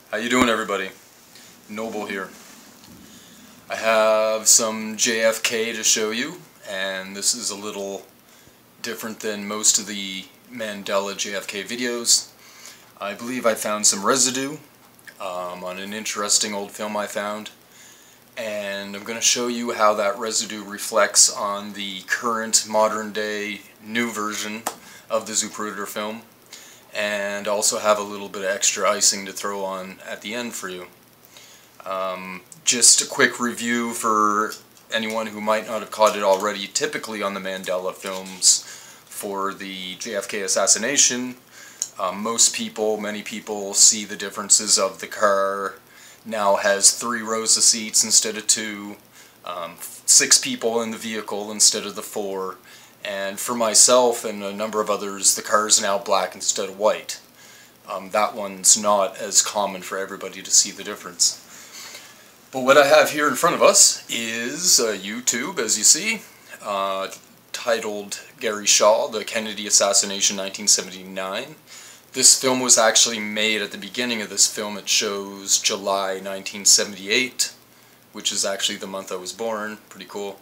How you doing, everybody? Noble here. I have some JFK to show you, and this is a little different than most of the Mandela JFK videos. I believe I found some residue on an interesting old film I found, and I'm going to show you how that residue reflects on the current modern day new version of the Zapruder film, and also have a little bit of extra icing to throw on at the end for you. Just a quick review for anyone who might not have caught it already. Typically on the Mandela films for the JFK assassination, many people see the differences of the car now has 3 rows of seats instead of 2, 6 people in the vehicle instead of the 4, and for myself and a number of others, the car is now black instead of white. That one's not as common for everybody to see the difference. But what I have here in front of us is YouTube, as you see, titled Gary Shaw, The Kennedy Assassination 1979. This film was actually made at the beginning of this film. It shows July 1978, which is actually the month I was born. Pretty cool.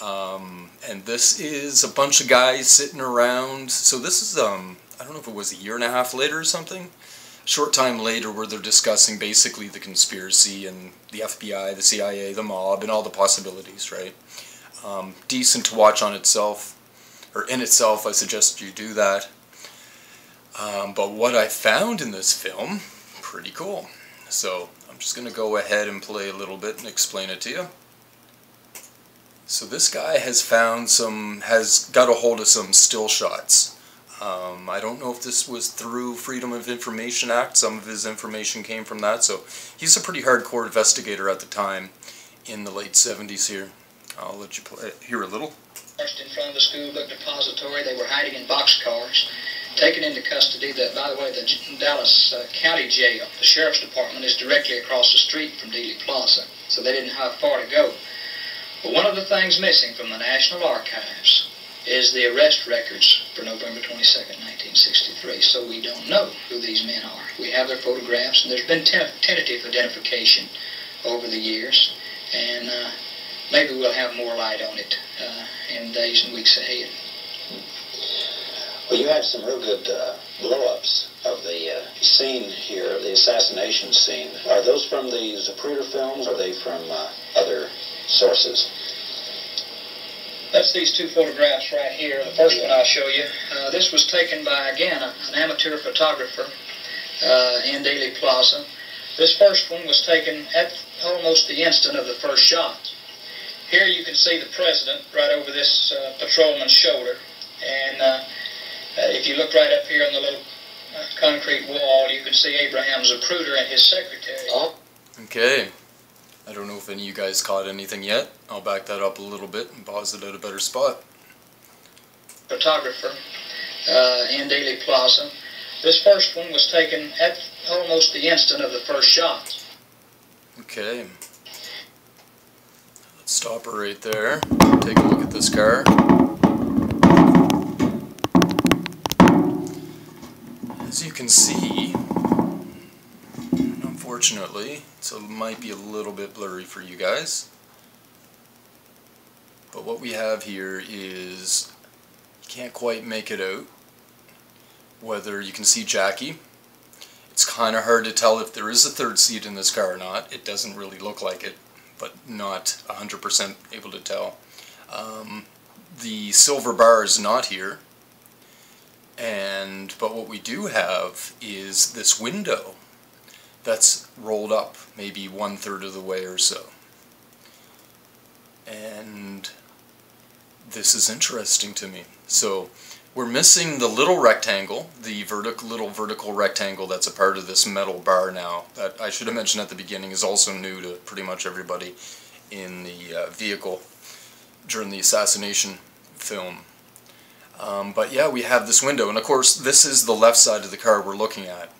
And this is a bunch of guys sitting around. So this is, I don't know if it was a year and a half later or something. Short time later, where they're discussing basically the conspiracy and the FBI, the CIA, the mob, and all the possibilities, right? Decent to watch on itself, or in itself. I suggest you do that. But what I found in this film, pretty cool. So I'm just going to go ahead and play a little bit and explain it to you. So this guy has got a hold of some still shots. I don't know if this was through Freedom of Information Act. Some of his information came from that. So he's a pretty hardcore investigator at the time in the late 70s here. I'll let you hear a little. First in front of the school book depository, they were hiding in boxcars, taken into custody. By the way, the Dallas County Jail, the Sheriff's Department, is directly across the street from Dealey Plaza, so they didn't have far to go. But one of the things missing from the National Archives is the arrest records for November 22nd, 1963, so we don't know who these men are. We have their photographs, and there's been tentative identification over the years, and maybe we'll have more light on it in days and weeks ahead. Well, you had some real good blow-ups of the scene here, the assassination scene. Are those from the Zapruder films, or are they from other sources? That's these 2 photographs right here. The first one I'll show you. This was taken by, again, an amateur photographer in Dealey Plaza. This first one was taken at almost the instant of the first shot. Here you can see the president right over this patrolman's shoulder. And if you look right up here on the little concrete wall, you can see Abraham Zapruder and his secretary. Okay. I don't know if any of you guys caught anything yet. I'll back that up a little bit and pause it at a better spot. Photographer in Dealey Plaza. This first one was taken at almost the instant of the first shot. Okay. Let's stop her right there. Take a look at this car. As you can see, unfortunately, so it might be a little bit blurry for you guys. But what we have here is, you can't quite make it out whether you can see Jackie. It's kind of hard to tell if there is a third seat in this car or not. It doesn't really look like it, but not 100% able to tell. The silver bar is not here. But what we do have is this window that's rolled up maybe 1/3 of the way or so. And this is interesting to me. So we're missing the little rectangle, the little vertical rectangle that's a part of this metal bar now. That I should have mentioned at the beginning is also new to pretty much everybody in the vehicle during the assassination film. But yeah, we have this window, and of course this is the left side of the car we're looking at.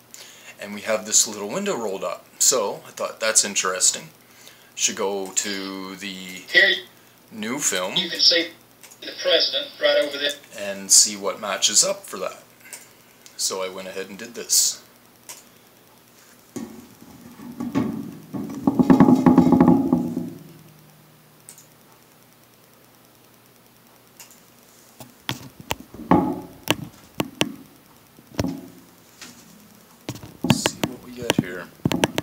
And we have this little window rolled up. So I thought that's interesting. Should go to the new film. You can see the president right over there. And see what matches up for that. So I went ahead and did this. we get here?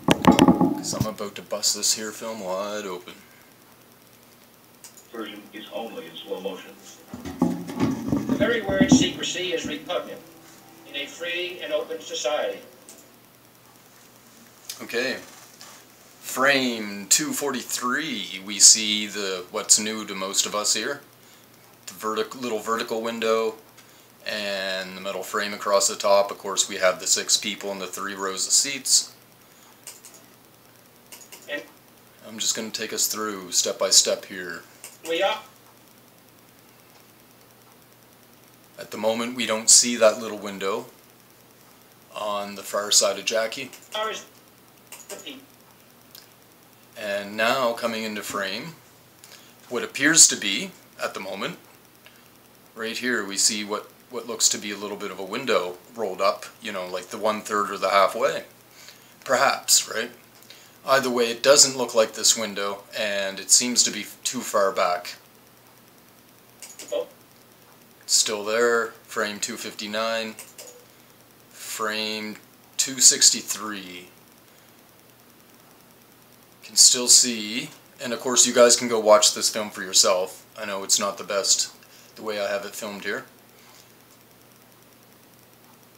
Because I'm about to bust this here film wide open. Version is only in slow motion. The very word secrecy is repugnant in a free and open society. Okay. Frame 243, we see what's new to most of us here. The little vertical window and the metal frame across the top. Of course, we have the 6 people and the 3 rows of seats. And I'm just going to take us through step by step here. we are. At the moment, we don't see that little window on the far side of Jackie. And now, coming into frame, what appears to be, at the moment, right here we see what looks to be a little bit of a window rolled up, you know, like the 1/3 or the halfway. Perhaps, right? Either way, it doesn't look like this window, and it seems to be too far back. It's still there. Frame 259. Frame 263. Can still see, and of course you guys can go watch this film for yourself. I know it's not the best the way I have it filmed here.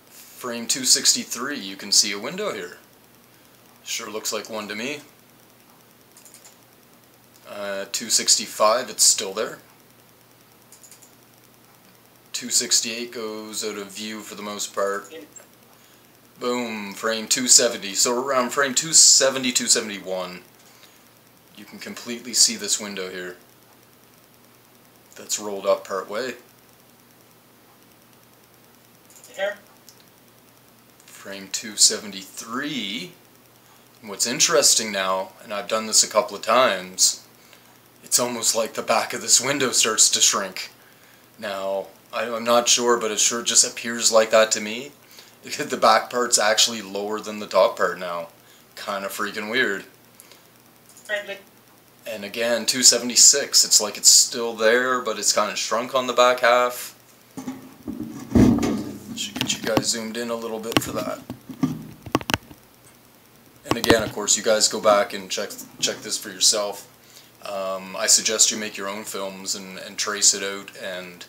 Frame 263, you can see a window here. Sure looks like one to me. 265, it's still there. 268 goes out of view for the most part. Boom, frame 270. So around frame 270, 271, you can completely see this window here. That's rolled up part way. Here. Frame 273. And what's interesting now, and I've done this a couple of times, it's almost like the back of this window starts to shrink. Now, I'm not sure, but it sure just appears like that to me. The back part's actually lower than the top part now. Kind of freaking weird. And again, 276, it's like it's still there, but it's kind of shrunk on the back half. Should get you guys zoomed in a little bit for that. And again, of course, you guys go back and check this for yourself. I suggest you make your own films and trace it out and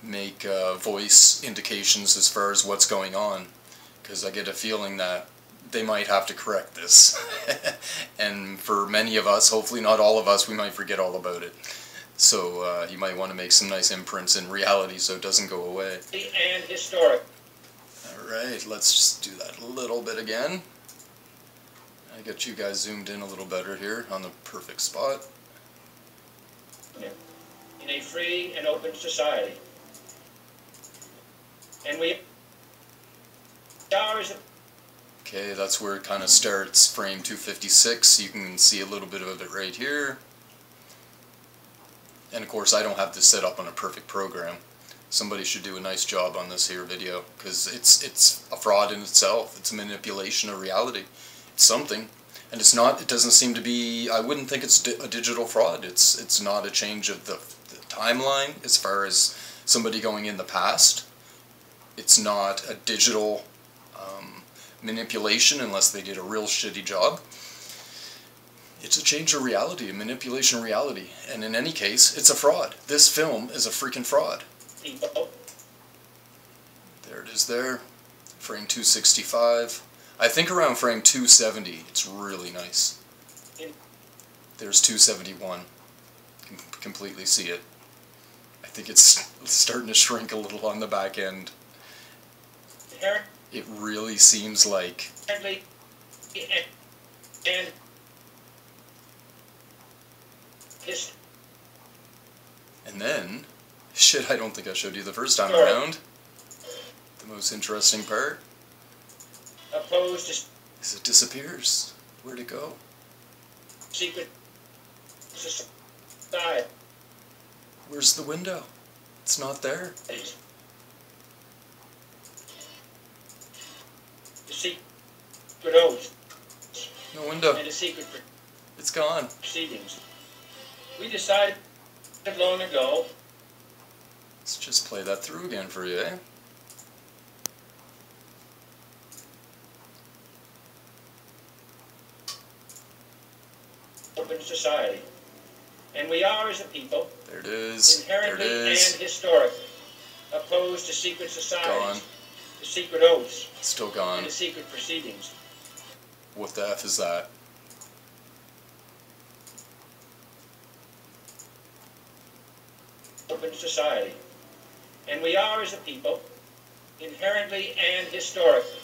make voice indications as far as what's going on, because I get a feeling that they might have to correct this. And for many of us, hopefully not all of us, we might forget all about it. So you might want to make some nice imprints in reality so it doesn't go away. And historic. Alright, let's just do that a little bit again. I got you guys zoomed in a little better here on the perfect spot. In a free and open society. And we Okay, that's where it kind of starts, frame 256. You can see a little bit of it right here. And of course, I don't have this set up on a perfect program. Somebody should do a nice job on this here video, because it's a fraud in itself. It's a manipulation of reality. It's something, and it's not. It doesn't seem to be. I wouldn't think it's a digital fraud. It's not a change of the timeline as far as somebody going in the past. It's not a digital manipulation unless they did a real shitty job. It's a change of reality, a manipulation of reality, and in any case, it's a fraud. This film is a freaking fraud. There it is there, frame 265. I think around frame 270, it's really nice. There's 271. You can completely see it. I think it's starting to shrink a little on the back end. It really seems like... And then, shit, I don't think I showed you the first time around. The most interesting part opposed is it disappears. Where'd it go? secret society. Where's the window? It's not there. The secret oath. No window. And the secret It's gone. proceedings. We decided long ago. Let's just play that through again for you, eh? open society. And we are, as a people, There it is. There it inherently is. and historically opposed to secret societies, Gone. to secret oaths, Still and gone. to secret proceedings. What the F is that? Open society. And we are, as a people, inherently and historically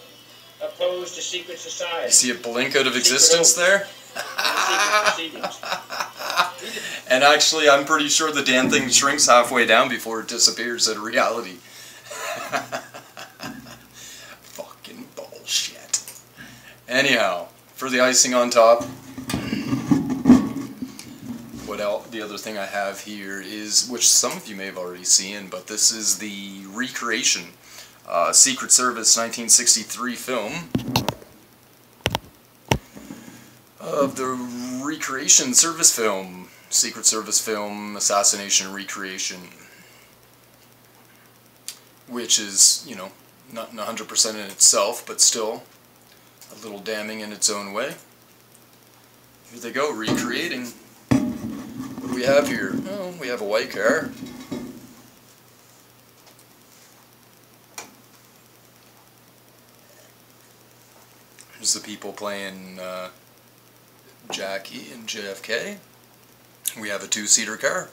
opposed to secret You societies. see it blink out of existence there? And secret proceedings. And actually, I'm pretty sure the damn thing shrinks halfway down before it disappears out of reality. Fucking bullshit. Anyhow, for the icing on top, what else? The other thing I have here is, which some of you may have already seen, but this is the recreation, Secret Service 1963 film of the recreation service film, Secret Service film, Assassination Recreation, which is, you know, not 100% in itself, but still a little damning in its own way. Here they go, recreating. What do we have here? Oh, we have a white car. There's the people playing Jackie and JFK. We have a two-seater car.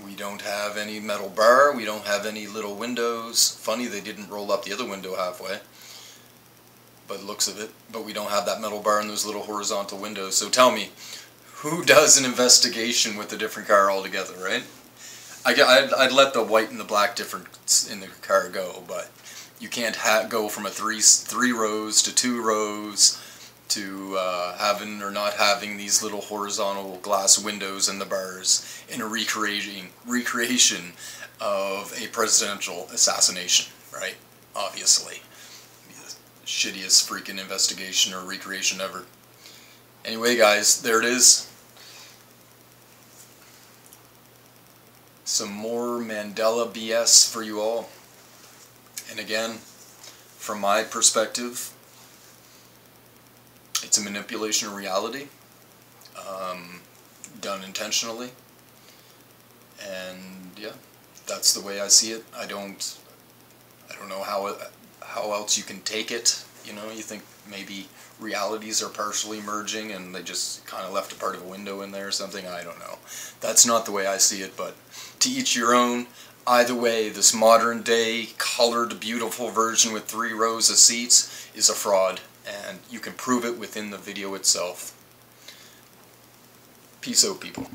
We don't have any metal bar. We don't have any little windows. Funny they didn't roll up the other window halfway, but looks of it. But we don't have that metal bar and those little horizontal windows. So tell me, who does an investigation with a different car altogether, right? I'd let the white and the black difference in the car go, but you can't go from a three rows to 2 rows to having or not having these little horizontal glass windows in the bars in a recreation of a presidential assassination, right? Obviously. The shittiest freaking investigation or recreation ever. Anyway, guys, there it is. Some more Mandela BS for you all. And again, from my perspective, it's a manipulation of reality, done intentionally, and yeah, that's the way I see it. I don't know how else you can take it. You know, you think maybe realities are partially merging and they just kind of left a part of a window in there or something. I don't know. That's not the way I see it, but to each your own. Either way, this modern day, colored, beautiful version with 3 rows of seats is a fraud, and you can prove it within the video itself. Peace out, people.